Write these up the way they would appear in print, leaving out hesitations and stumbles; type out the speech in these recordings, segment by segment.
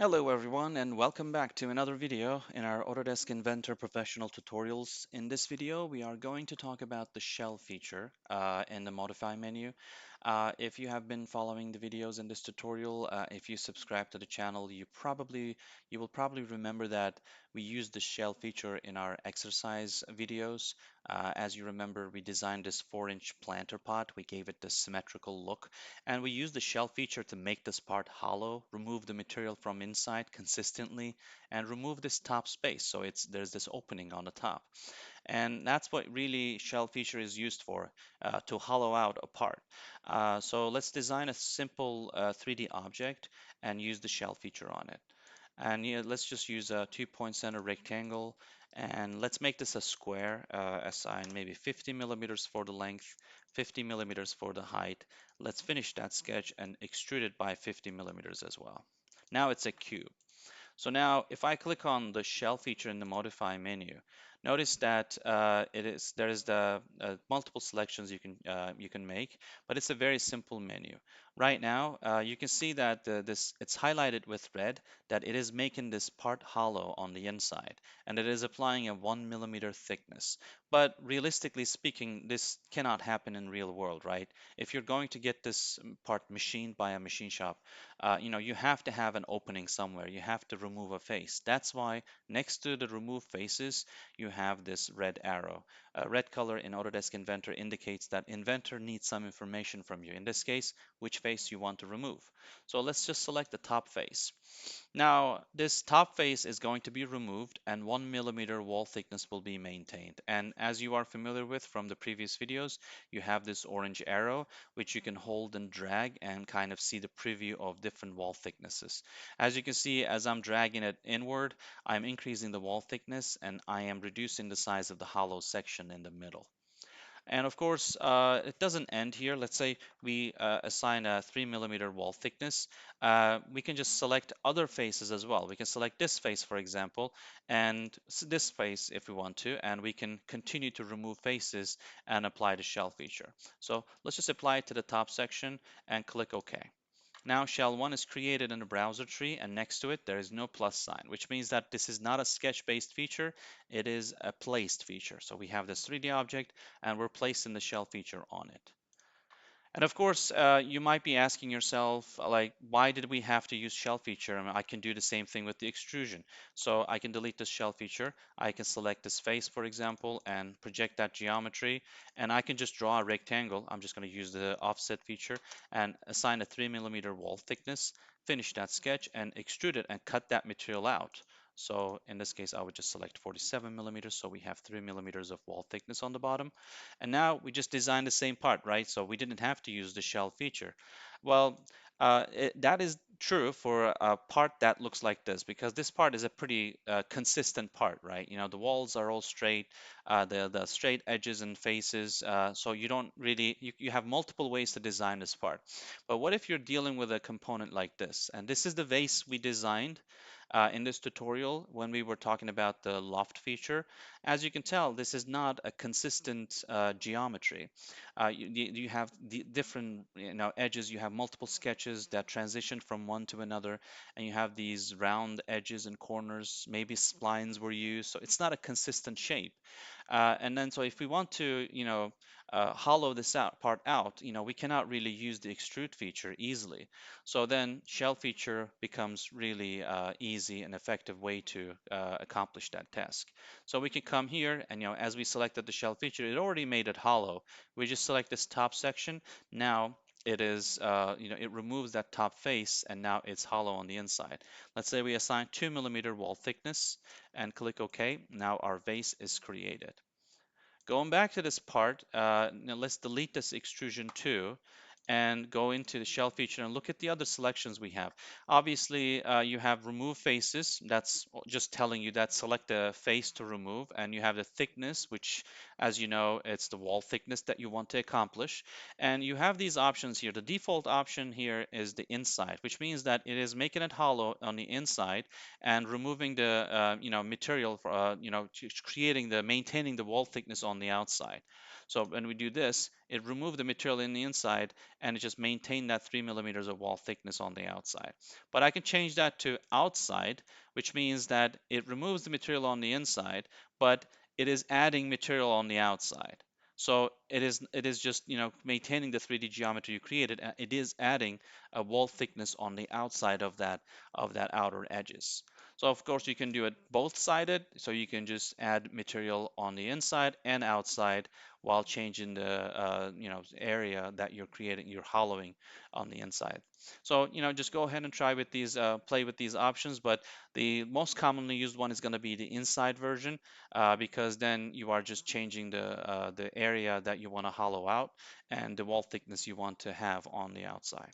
Hello everyone and welcome back to another video in our Autodesk Inventor Professional tutorials. In this video, we are going to talk about the shell feature in the modify menu. If you have been following the videos in this tutorial, if you subscribe to the channel, you will probably remember that we used the shell feature in our exercise videos. As you remember, we designed this 4-inch planter pot. We gave it this symmetrical look. And we use the shell feature to make this part hollow, remove the material from inside consistently, and remove this top space. So there's this opening on the top. And that's what really shell feature is used for, to hollow out a part. So let's design a simple 3D object and use the shell feature on it. And yeah, let's just use a 2-point center rectangle and let's make this a square, assign maybe 50 millimeters for the length, 50 millimeters for the height. Let's finish that sketch and extrude it by 50 millimeters as well. Now it's a cube. So now if I click on the shell feature in the modify menu, notice that there is the multiple selections you can make, but it's a very simple menu. Right now, you can see that it's highlighted with red that it is making this part hollow on the inside, and it is applying a 1 millimeter thickness. But realistically speaking, this cannot happen in real world, right? If you're going to get this part machined by a machine shop, you have to have an opening somewhere. You have to remove a face. That's why next to the remove faces, you have this red arrow. Red color in Autodesk Inventor indicates that Inventor needs some information from you. In this case, which face you want to remove. So let's just select the top face. Now, this top face is going to be removed and 1 millimeter wall thickness will be maintained. And as you are familiar with from the previous videos, you have this orange arrow, which you can hold and drag and kind of see the preview of different wall thicknesses. As you can see, as I'm dragging it inward, I'm increasing the wall thickness and I am reducing the size of the hollow section in the middle. And of course, it doesn't end here. Let's say we assign a 3 millimeter wall thickness. We can just select other faces as well. We can select this face, for example, and this face if we want to, and we can continue to remove faces and apply the shell feature. So let's just apply it to the top section and click OK. Now shell 1 is created in the browser tree and next to it there is no plus sign, which means that this is not a sketch-based feature, it is a placed feature. So we have this 3D object and we're placing the shell feature on it. And of course, you might be asking yourself, like, why did we have to use shell feature? I mean, I can do the same thing with the extrusion. So I can delete this shell feature. I can select this face, for example, and project that geometry. And I can just draw a rectangle. I'm just going to use the offset feature and assign a 3 millimeter wall thickness, finish that sketch and extrude it and cut that material out. So in this case, I would just select 47 millimeters. So we have 3 millimeters of wall thickness on the bottom. And now we just designed the same part, right? So we didn't have to use the shell feature. Well, that is true for a part that looks like this because this part is a pretty consistent part, right? You know, the walls are all straight, the straight edges and faces. So you don't really, you have multiple ways to design this part. But what if you're dealing with a component like this? And this is the vase we designed in this tutorial when we were talking about the loft feature. As you can tell, this is not a consistent geometry. You have the different edges, you have multiple sketches that transition from one to another, and you have these round edges and corners, maybe splines were used, so it's not a consistent shape. And then so if we want to, hollow this part out, we cannot really use the extrude feature easily. So then shell feature becomes really easy and effective way to accomplish that task. So we can come here and as we selected the shell feature, it already made it hollow. We just select this top section. Now it is, it removes that top face and now it's hollow on the inside. Let's say we assign 2 millimeter wall thickness and click OK. Now our vase is created. Going back to this part, now let's delete this extrusion too and go into the shell feature and look at the other selections we have. Obviously, you have remove faces. That's just telling you that select the face to remove, and you have the thickness, which, as you know, it's the wall thickness that you want to accomplish. And you have these options here. The default option here is the inside, which means that it is making it hollow on the inside and removing the material for creating the maintaining the wall thickness on the outside. So when we do this, it removes the material in the inside and it just maintain that 3 millimeters of wall thickness on the outside. But I can change that to outside, which means that it removes the material on the inside, but it is adding material on the outside. So it is just maintaining the 3D geometry you created. It is adding a wall thickness on the outside of that outer edges. So of course you can do it both sided. So you can just add material on the inside and outside while changing the area that you're creating, you're hollowing on the inside. So just go ahead and try with these, play with these options. But the most commonly used one is going to be the inside version, because then you are just changing the area that you want to hollow out and the wall thickness you want to have on the outside.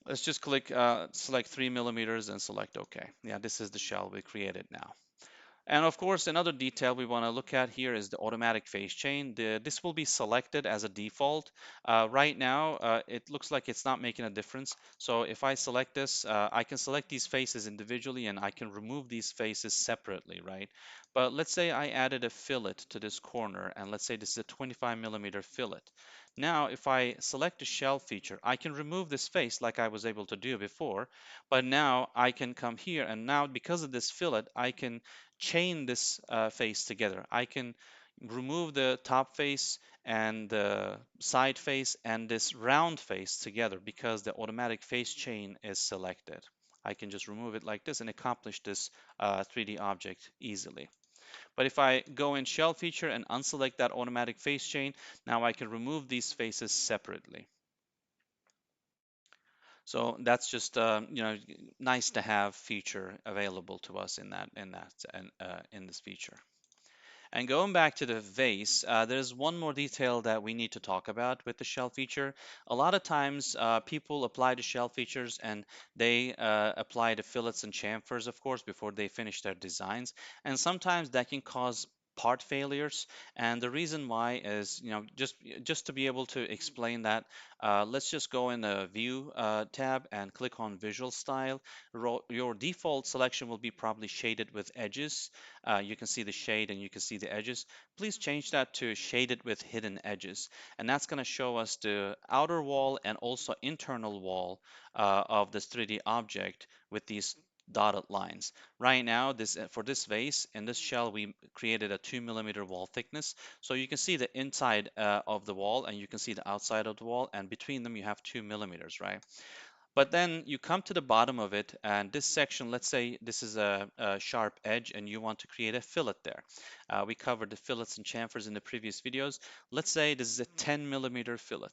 Let's just click select 3 millimeters and select OK. Yeah, this is the shell we created now. And of course, another detail we want to look at here is the automatic phase change. This will be selected as a default. Right now, it looks like it's not making a difference. So if I select this, I can select these faces individually and I can remove these faces separately, right? But let's say I added a fillet to this corner, and let's say this is a 25 millimeter fillet. Now, if I select the shell feature, I can remove this face like I was able to do before, but now I can come here, and now because of this fillet, I can chain this face together. I can remove the top face and the side face and this round face together because the automatic face chain is selected. I can just remove it like this and accomplish this 3D object easily. But if I go in shell feature and unselect that automatic face chain, now I can remove these faces separately. So that's just nice to have feature available to us in this feature. And going back to the vase, there's one more detail that we need to talk about with the shell feature. A lot of times, people apply the shell features and they apply the fillets and chamfers, of course, before they finish their designs. And sometimes that can cause part failures. And the reason why is, just to be able to explain that, let's just go in the View tab and click on Visual Style. Your default selection will be probably shaded with edges. You can see the shade and you can see the edges. Please change that to shaded with hidden edges. And that's going to show us the outer wall and also internal wall of this 3D object with these dotted lines. Right now, for this vase, in this shell, we created a 2 millimeter wall thickness. So you can see the inside of the wall and you can see the outside of the wall, and between them you have 2 millimeters, right? But then you come to the bottom of it, and this section, let's say this is a sharp edge and you want to create a fillet there. We covered the fillets and chamfers in the previous videos. Let's say this is a 10 millimeter fillet.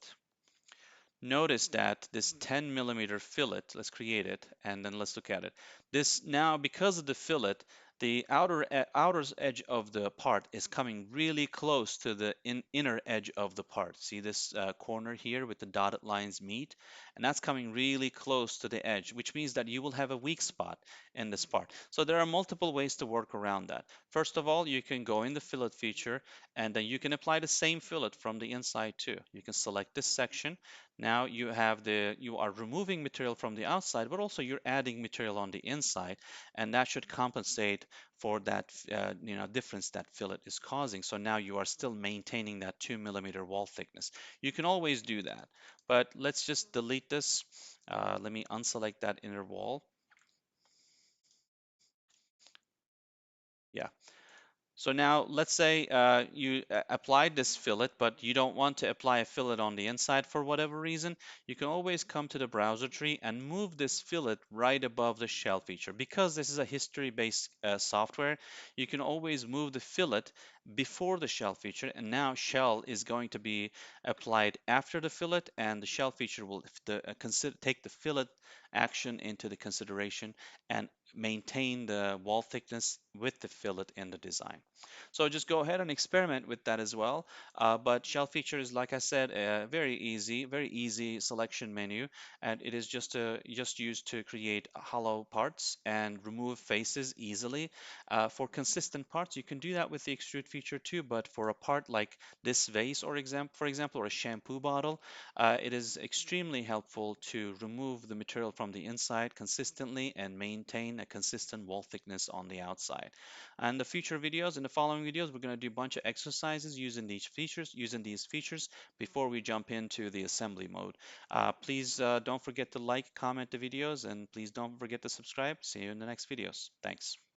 Notice that this 10 millimeter fillet, let's create it and then let's look at it. This now, because of the fillet, the outer edge of the part is coming really close to the inner edge of the part. See this corner here with the dotted lines meet, and that's coming really close to the edge, which means that you will have a weak spot in this part. So there are multiple ways to work around that. First of all, you can go in the fillet feature and then you can apply the same fillet from the inside too. You can select this section. Now you are removing material from the outside, but also you're adding material on the inside, and that should compensate for that difference that fillet is causing. So now you are still maintaining that 2 millimeter wall thickness. You can always do that, but let's just delete this. Let me unselect that inner wall. Yeah. So now let's say you applied this fillet, but you don't want to apply a fillet on the inside for whatever reason. You can always come to the browser tree and move this fillet right above the shell feature. Because this is a history-based software, you can always move the fillet before the shell feature, and now shell is going to be applied after the fillet, and the shell feature will take the fillet action into the consideration and maintain the wall thickness with the fillet in the design. So just go ahead and experiment with that as well. But shell feature is, like I said, very easy selection menu, and it is just used to create hollow parts and remove faces easily. For consistent parts, you can do that with the extrude feature too, but for a part like this vase, for example, or a shampoo bottle, it is extremely helpful to remove the material from the inside consistently and maintain a consistent wall thickness on the outside. And the future videos, in the following videos, we're going to do a bunch of exercises using these features before we jump into the assembly mode. Please don't forget to like, comment the videos, and please don't forget to subscribe. See you in the next videos. Thanks.